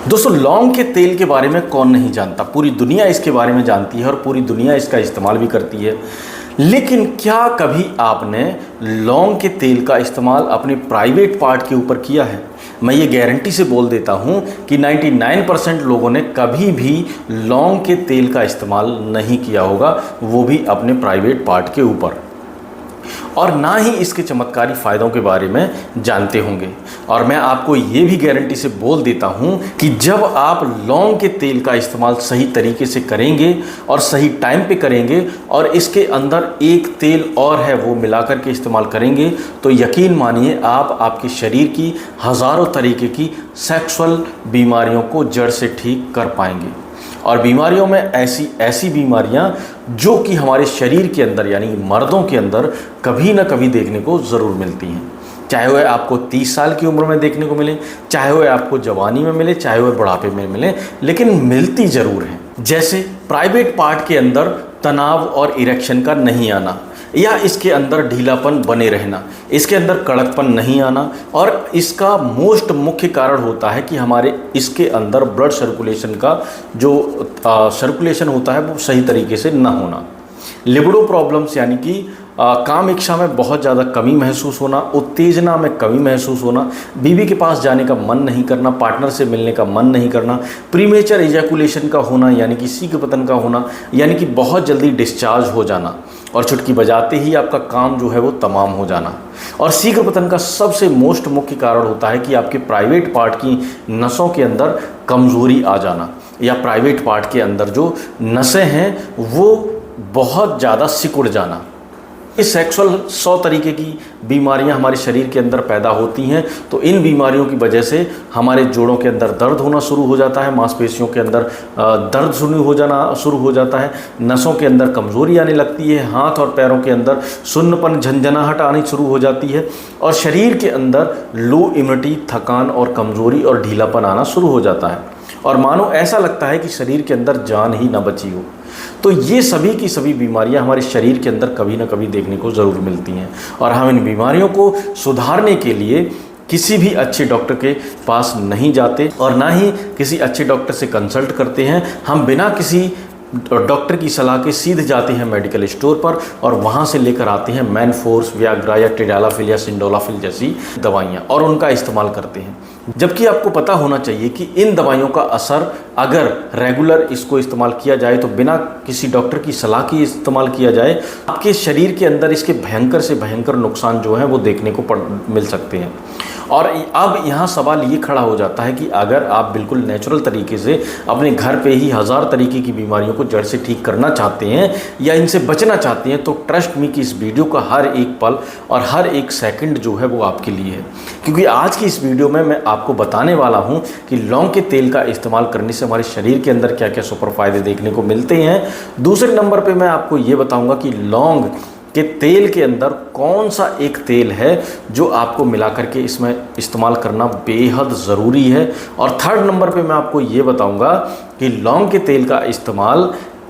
दोस्तों, लौंग के तेल के बारे में कौन नहीं जानता। पूरी दुनिया इसके बारे में जानती है और पूरी दुनिया इसका इस्तेमाल भी करती है। लेकिन क्या कभी आपने लौंग के तेल का इस्तेमाल अपने प्राइवेट पार्ट के ऊपर किया है? मैं ये गारंटी से बोल देता हूँ कि 99% लोगों ने कभी भी लौंग के तेल का इस्तेमाल नहीं किया होगा, वो भी अपने प्राइवेट पार्ट के ऊपर, और ना ही इसके चमत्कारी फ़ायदों के बारे में जानते होंगे। और मैं आपको ये भी गारंटी से बोल देता हूँ कि जब आप लौंग के तेल का इस्तेमाल सही तरीके से करेंगे और सही टाइम पे करेंगे और इसके अंदर एक तेल और है वो मिलाकर के इस्तेमाल करेंगे, तो यकीन मानिए आप आपके शरीर की हज़ारों तरीके की सेक्सुअल बीमारियों को जड़ से ठीक कर पाएंगे। और बीमारियों में ऐसी बीमारियां जो कि हमारे शरीर के अंदर यानी मर्दों के अंदर कभी ना कभी देखने को ज़रूर मिलती हैं, चाहे वह आपको 30 साल की उम्र में देखने को मिले, चाहे वह आपको जवानी में मिले, चाहे वह बुढ़ापे में मिले, लेकिन मिलती ज़रूर हैं। जैसे प्राइवेट पार्ट के अंदर तनाव और इरेक्शन का नहीं आना, या इसके अंदर ढीलापन बने रहना, इसके अंदर कड़कपन नहीं आना, और इसका मोस्ट मुख्य कारण होता है कि हमारे इसके अंदर ब्लड सर्कुलेशन का जो सर्कुलेशन होता है वो सही तरीके से ना होना। लिबिडो प्रॉब्लम्स यानी कि काम इच्छा में बहुत ज़्यादा कमी महसूस होना, उत्तेजना में कमी महसूस होना, बीवी के पास जाने का मन नहीं करना, पार्टनर से मिलने का मन नहीं करना, प्रीमेचर इजैकुलेशन का होना यानी कि शीघ्रपतन का होना, यानी कि बहुत जल्दी डिस्चार्ज हो जाना, और चुटकी बजाते ही आपका काम जो है वो तमाम हो जाना। और शीघ्रपतन का सबसे मोस्ट मुख्य कारण होता है कि आपके प्राइवेट पार्ट की नसों के अंदर कमज़ोरी आ जाना, या प्राइवेट पार्ट के अंदर जो नसें हैं वो बहुत ज़्यादा सिकुड़ जाना। इस सेक्सुअल 100 तरीके की बीमारियां हमारे शरीर के अंदर पैदा होती हैं, तो इन बीमारियों की वजह से हमारे जोड़ों के अंदर दर्द होना शुरू हो जाता है, मांसपेशियों के अंदर दर्द शुरू हो जाता है, नसों के अंदर कमज़ोरी आने लगती है, हाथ और पैरों के अंदर सुन्नपन झंझनाहट आनी शुरू हो जाती है, और शरीर के अंदर लो इम्यूनिटी, थकान और कमज़ोरी और ढीलापन आना शुरू हो जाता है, और मानो ऐसा लगता है कि शरीर के अंदर जान ही ना बची हो। तो ये सभी की सभी बीमारियां हमारे शरीर के अंदर कभी ना कभी देखने को ज़रूर मिलती हैं, और हम इन बीमारियों को सुधारने के लिए किसी भी अच्छे डॉक्टर के पास नहीं जाते और ना ही किसी अच्छे डॉक्टर से कंसल्ट करते हैं। हम बिना किसी डॉक्टर की सलाह के सीधे जाते हैं मेडिकल स्टोर पर और वहाँ से लेकर आते हैं मैनफोर्स, वियाग्रा या टेडालाफिल या सिंडोलाफिल जैसी दवाइयाँ, और उनका इस्तेमाल करते हैं। जबकि आपको पता होना चाहिए कि इन दवाइयों का असर अगर रेगुलर इसको इस्तेमाल किया जाए, तो बिना किसी डॉक्टर की सलाह के इस्तेमाल किया जाए, आपके शरीर के अंदर इसके भयंकर से भयंकर नुकसान जो हैं वो देखने को मिल सकते हैं। और अब यहाँ सवाल ये खड़ा हो जाता है कि अगर आप बिल्कुल नेचुरल तरीके से अपने घर पे ही 1000 तरीके की बीमारियों को जड़ से ठीक करना चाहते हैं या इनसे बचना चाहते हैं, तो ट्रस्ट मी कि इस वीडियो का हर एक पल और हर एक सेकंड जो है वो आपके लिए है। क्योंकि आज की इस वीडियो में मैं आपको बताने वाला हूँ कि लौंग के तेल का इस्तेमाल करने से हमारे शरीर के अंदर क्या क्या सुपर फायदे देखने को मिलते हैं। दूसरे नंबर पर मैं आपको ये बताऊँगा कि लौंग कि तेल के अंदर कौन सा एक तेल है जो आपको मिला करके इसमें इस्तेमाल करना बेहद ज़रूरी है। और थर्ड नंबर पे मैं आपको ये बताऊंगा कि लौंग के तेल का इस्तेमाल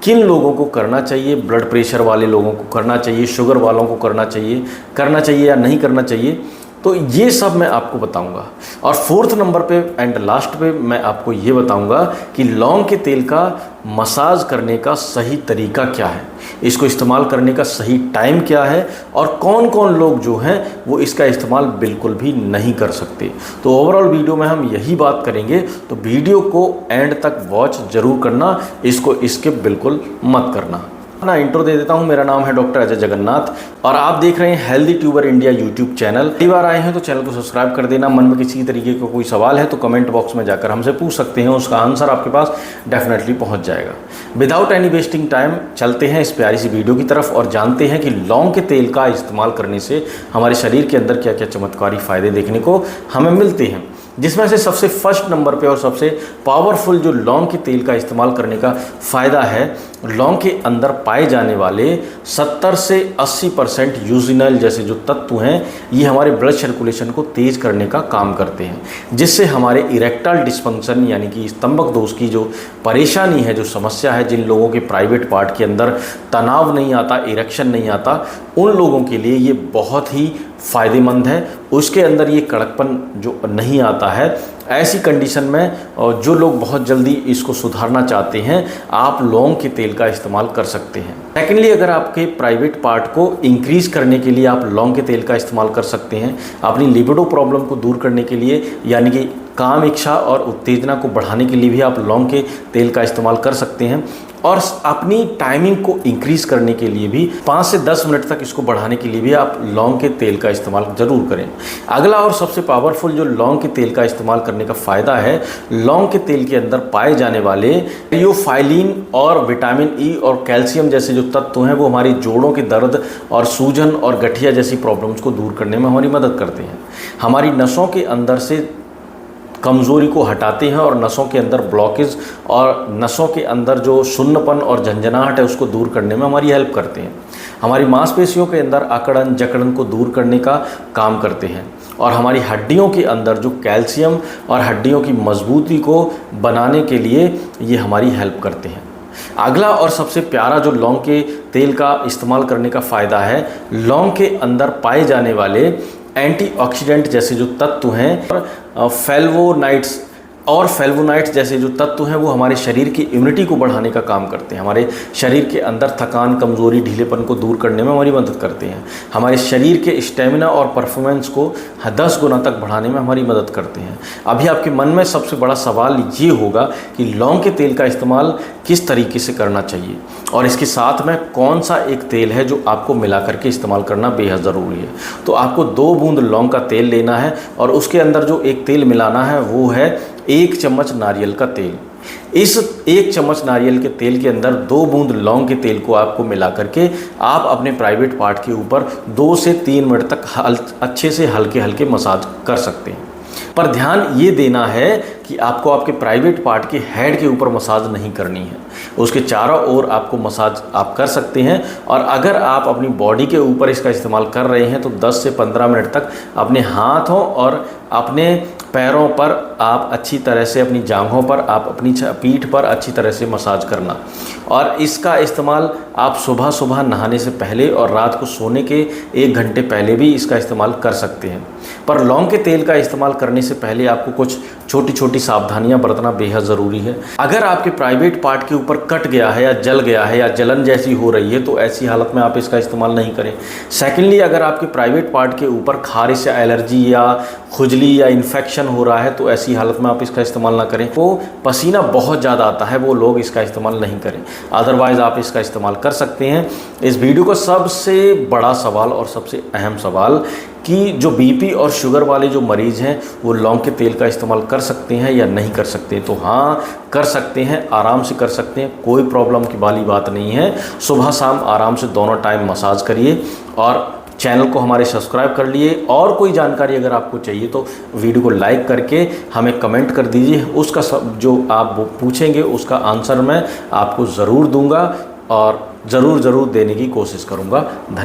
किन लोगों को करना चाहिए, ब्लड प्रेशर वाले लोगों को करना चाहिए, शुगर वालों को करना चाहिए या नहीं करना चाहिए, तो ये सब मैं आपको बताऊंगा। और फोर्थ नंबर पे एंड लास्ट पे मैं आपको ये बताऊंगा कि लौंग के तेल का मसाज करने का सही तरीका क्या है, इसको इस्तेमाल करने का सही टाइम क्या है, और कौन कौन लोग जो हैं वो इसका इस्तेमाल बिल्कुल भी नहीं कर सकते। तो ओवरऑल वीडियो में हम यही बात करेंगे, तो वीडियो को एंड तक वॉच ज़रूर करना, इसको स्किप बिल्कुल मत करना। अपना इंट्रो दे देता हूं। मेरा नाम है डॉक्टर अजय जगन्नाथ और आप देख रहे हैं healthy tuber India YouTube channel. पहली बार आए हैं तो चैनल को सब्सक्राइब कर देना। मन में किसी तरीके का कोई सवाल है तो कमेंट बॉक्स में जाकर हमसे पूछ सकते हैं, उसका आंसर आपके पास डेफिनेटली पहुंच जाएगा। विदाउट एनी वेस्टिंग टाइम चलते हैं इस प्यारी सी वीडियो की तरफ और जानते हैं कि लौंग के तेल का इस्तेमाल करने से हमारे शरीर के अंदर क्या क्या चमत्कारी फ़ायदे देखने को हमें मिलते हैं। जिसमें से सबसे फर्स्ट नंबर पे और सबसे पावरफुल जो लौंग के तेल का इस्तेमाल करने का फ़ायदा है, लौंग के अंदर पाए जाने वाले 70 से 80% यूजिनल जैसे जो तत्व हैं, ये हमारे ब्लड सर्कुलेशन को तेज करने का काम करते हैं, जिससे हमारे इरेक्टाइल डिस्फंक्शन यानी कि स्तंभक दोष की जो परेशानी है, जो समस्या है, जिन लोगों के प्राइवेट पार्ट के अंदर तनाव नहीं आता, इरेक्शन नहीं आता, उन लोगों के लिए ये बहुत ही फ़ायदेमंद है, उसके अंदर ये कड़कपन जो नहीं आता है। ऐसी कंडीशन में जो लोग बहुत जल्दी इसको सुधारना चाहते हैं, आप लौंग के तेल का इस्तेमाल कर सकते हैं। सेकेंडली, अगर आपके प्राइवेट पार्ट को इंक्रीज करने के लिए आप लौंग के तेल का इस्तेमाल कर सकते हैं। अपनी लिबिडो प्रॉब्लम को दूर करने के लिए, यानी कि काम इच्छा और उत्तेजना को बढ़ाने के लिए भी आप लौंग के तेल का इस्तेमाल कर सकते हैं। और अपनी टाइमिंग को इंक्रीज़ करने के लिए भी 5 से 10 मिनट तक इसको बढ़ाने के लिए भी आप लौंग के तेल का इस्तेमाल ज़रूर करें। अगला और सबसे पावरफुल जो लौंग के तेल का इस्तेमाल करने का फ़ायदा है, लौंग के तेल के अंदर पाए जाने वाले थियोफाइलिन और विटामिन ई और कैल्शियम जैसे जो तत्व हैं, वो हमारी जोड़ों के दर्द और सूजन और गठिया जैसी प्रॉब्लम्स को दूर करने में हमारी मदद करते हैं। हमारी नसों के अंदर से कमज़ोरी को हटाते हैं और नसों के अंदर ब्लॉकेज और नसों के अंदर जो सुन्नपन और झंझनाहट है उसको दूर करने में हमारी हेल्प करते हैं। हमारी मांसपेशियों के अंदर अकड़न जकड़न को दूर करने का काम करते हैं और हमारी हड्डियों के अंदर जो कैल्शियम और हड्डियों की मजबूती को बनाने के लिए ये हमारी हेल्प करते हैं। अगला और सबसे प्यारा जो लौंग के तेल का इस्तेमाल करने का फ़ायदा है, लौंग के अंदर पाए जाने वाले एंटीऑक्सीडेंट जैसे जो तत्व हैं, फ्लेवोनाइट्स जैसे जो तत्व हैं, वो हमारे शरीर की इम्यूनिटी को बढ़ाने का काम करते हैं। हमारे शरीर के अंदर थकान, कमज़ोरी, ढीलेपन को दूर करने में हमारी मदद करते हैं। हमारे शरीर के स्टेमिना और परफॉर्मेंस को 10 गुना तक बढ़ाने में हमारी मदद करते हैं। अभी आपके मन में सबसे बड़ा सवाल ये होगा कि लौंग के तेल का इस्तेमाल किस तरीके से करना चाहिए और इसके साथ में कौन सा एक तेल है जो आपको मिला करके इस्तेमाल करना बेहद ज़रूरी है। तो आपको 2 बूंद लौंग का तेल लेना है और उसके अंदर जो एक तेल मिलाना है वो है 1 चम्मच नारियल का तेल। इस 1 चम्मच नारियल के तेल के अंदर 2 बूंद लौंग के तेल को आपको मिला करके आप अपने प्राइवेट पार्ट के ऊपर 2 से 3 मिनट तक अच्छे से हल्के हल्के मसाज कर सकते हैं। पर ध्यान ये देना है कि आपको आपके प्राइवेट पार्ट के हेड के ऊपर मसाज नहीं करनी है, उसके चारों ओर आपको मसाज आप कर सकते हैं। और अगर आप अपनी बॉडी के ऊपर इसका इस्तेमाल कर रहे हैं तो 10 से 15 मिनट तक अपने हाथों और अपने पैरों पर आप अच्छी तरह से, अपनी जांघों पर, आप अपनी पीठ पर अच्छी तरह से मसाज करना। और इसका इस्तेमाल आप सुबह सुबह नहाने से पहले और रात को सोने के 1 घंटे पहले भी इसका इस्तेमाल कर सकते हैं। पर लौंग के तेल का इस्तेमाल करने से पहले आपको कुछ छोटी छोटी सावधानियां बरतना बेहद ज़रूरी है। अगर आपके प्राइवेट पार्ट के ऊपर कट गया है या जल गया है या जलन जैसी हो रही है तो ऐसी हालत में आप इसका इस्तेमाल नहीं करें। सेकेंडली, अगर आपके प्राइवेट पार्ट के ऊपर खारिश या एलर्जी या खुजली या इन्फेक्शन हो रहा है तो ऐसी हालत में आप इसका इस्तेमाल ना करें। वो पसीना बहुत ज़्यादा आता है, वो लोग इसका इस्तेमाल नहीं करें। अदरवाइज़ आप इसका इस्तेमाल कर सकते हैं। इस वीडियो का सबसे बड़ा सवाल और सबसे अहम सवाल कि जो बीपी और शुगर वाले जो मरीज़ हैं वो लौंग के तेल का इस्तेमाल कर सकते हैं या नहीं कर सकते। तो हाँ, कर सकते हैं, आराम से कर सकते हैं, कोई प्रॉब्लम की वाली बात नहीं है। सुबह शाम आराम से दोनों टाइम मसाज करिए और चैनल को हमारे सब्सक्राइब कर लिए। और कोई जानकारी अगर आपको चाहिए तो वीडियो को लाइक करके हमें कमेंट कर दीजिए। उसका सब जो आप पूछेंगे उसका आंसर मैं आपको ज़रूर दूंगा और ज़रूर देने की कोशिश करूंगा।